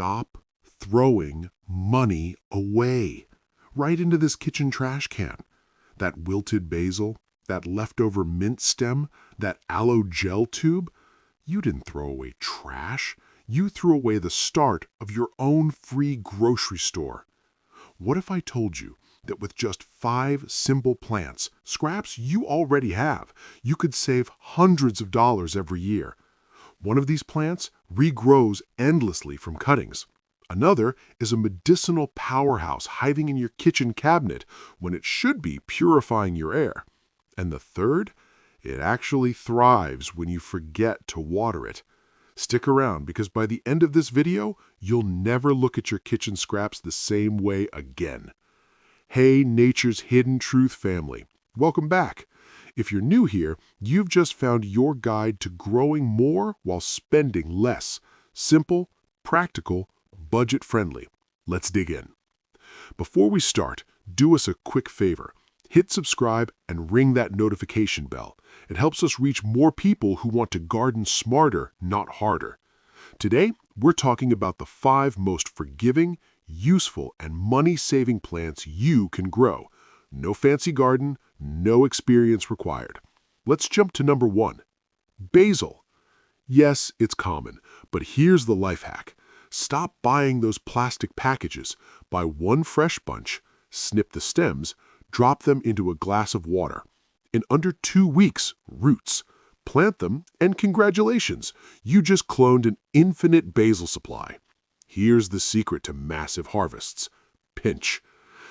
stop throwing money away right into this kitchen trash can. That wilted basil, that leftover mint stem, that aloe gel tube. You didn't throw away trash. You threw away the start of your own free grocery store. What if I told you that with just 5 simple plants, scraps you already have, you could save hundreds of dollars every year? One of these plants regrows endlessly from cuttings. Another is a medicinal powerhouse hiding in your kitchen cabinet when it should be purifying your air. And the third, it actually thrives when you forget to water it. Stick around, because by the end of this video, you'll never look at your kitchen scraps the same way again. Hey, Nature's Hidden Truth family, welcome back. If you're new here, you've just found your guide to growing more while spending less. Simple, practical, budget-friendly. Let's dig in. Before we start, do us a quick favor. Hit subscribe and ring that notification bell. It helps us reach more people who want to garden smarter, not harder. Today, we're talking about the 5 most forgiving, useful, and money-saving plants you can grow. No fancy garden, no experience required. Let's jump to number 1. Basil. Yes, it's common, but here's the life hack. Stop buying those plastic packages. Buy one fresh bunch, snip the stems, drop them into a glass of water. In under 2 weeks, roots. Plant them, and congratulations, you just cloned an infinite basil supply. Here's the secret to massive harvests. Pinch.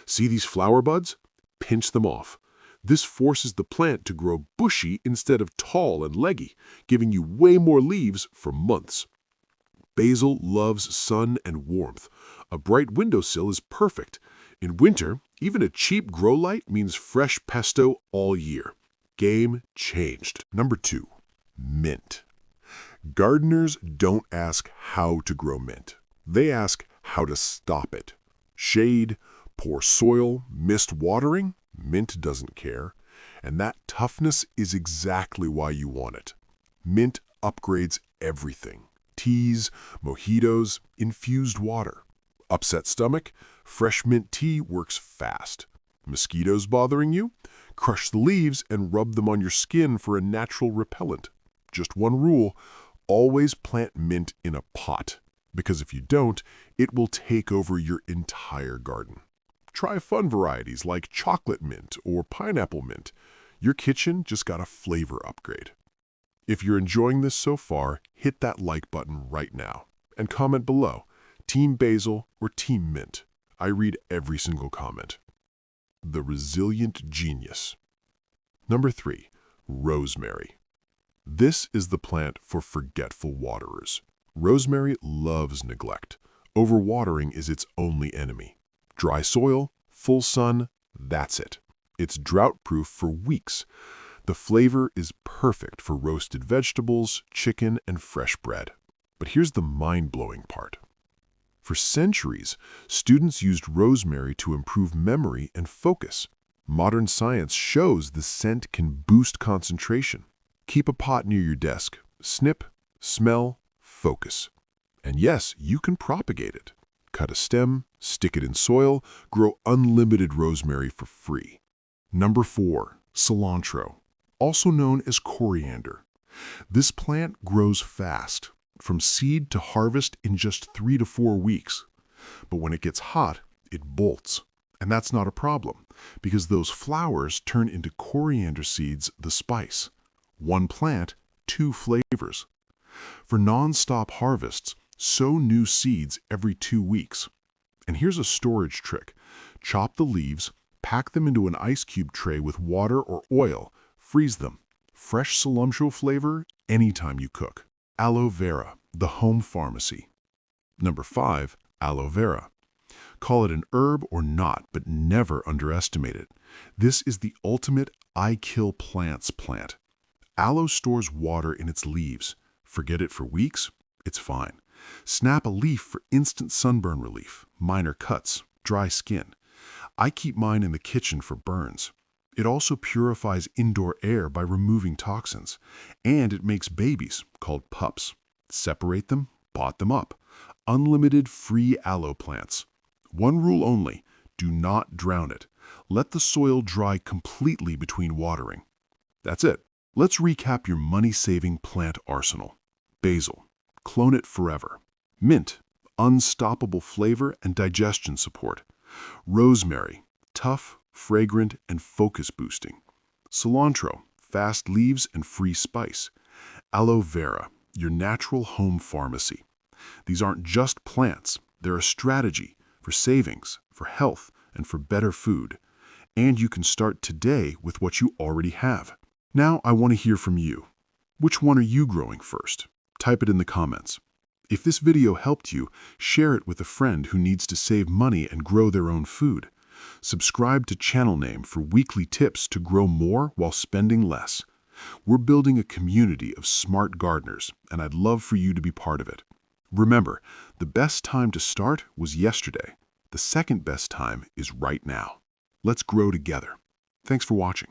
See these flower buds? Pinch them off. This forces the plant to grow bushy instead of tall and leggy, giving you way more leaves for months. Basil loves sun and warmth. A bright windowsill is perfect. In winter, even a cheap grow light means fresh pesto all year. Game changed. Number 2. Mint. Gardeners don't ask how to grow mint. They ask how to stop it. Shade, poor soil, missed watering, mint doesn't care. And that toughness is exactly why you want it. Mint upgrades everything. Teas, mojitos, infused water. Upset stomach? Fresh mint tea works fast. Mosquitoes bothering you? Crush the leaves and rub them on your skin for a natural repellent. Just one rule, always plant mint in a pot, because if you don't, it will take over your entire garden. Try fun varieties like chocolate mint or pineapple mint. Your kitchen just got a flavor upgrade. If you're enjoying this so far, hit that like button right now and comment below, Team Basil or Team Mint. I read every single comment. The resilient genius. Number 3. Rosemary. This is the plant for forgetful waterers. Rosemary loves neglect. Overwatering is its only enemy. Dry soil, full sun, that's it. It's drought-proof for weeks. The flavor is perfect for roasted vegetables, chicken, and fresh bread. But here's the mind-blowing part. For centuries, students used rosemary to improve memory and focus. Modern science shows the scent can boost concentration. Keep a pot near your desk. Snip, smell, focus. And yes, you can propagate it. Cut a stem, stick it in soil, grow unlimited rosemary for free. Number 4. Cilantro, also known as coriander. This plant grows fast, from seed to harvest in just 3 to 4 weeks. But when it gets hot, it bolts. And that's not a problem, because those flowers turn into coriander seeds, the spice. One plant, 2 flavors. For non-stop harvests, sow new seeds every 2 weeks. And here's a storage trick. Chop the leaves, pack them into an ice cube tray with water or oil, freeze them. Fresh cilantro flavor anytime you cook. Aloe vera, the home pharmacy. Number 5, aloe vera. Call it an herb or not, but never underestimate it. This is the ultimate I kill plants plant. Aloe stores water in its leaves. Forget it for weeks, it's fine. Snap a leaf for instant sunburn relief, minor cuts, dry skin. I keep mine in the kitchen for burns. It also purifies indoor air by removing toxins. And it makes babies, called pups. Separate them, pot them up. unlimited free aloe plants. One rule only: do not drown it. Let the soil dry completely between watering. That's it. Let's recap your money-saving plant arsenal. Basil, clone it forever. Mint, unstoppable flavor and digestion support. Rosemary, tough, fragrant, and focus boosting. Cilantro, fast leaves and free spice. Aloe vera, your natural home pharmacy. These aren't just plants, they're a strategy for savings, for health, and for better food. And you can start today with what you already have. Now I want to hear from you. Which one are you growing first? Type it in the comments. If this video helped you, share it with a friend who needs to save money and grow their own food. Subscribe to Channel Name for weekly tips to grow more while spending less. We're building a community of smart gardeners, and I'd love for you to be part of it. Remember, the best time to start was yesterday. The second best time is right now. Let's grow together. Thanks for watching.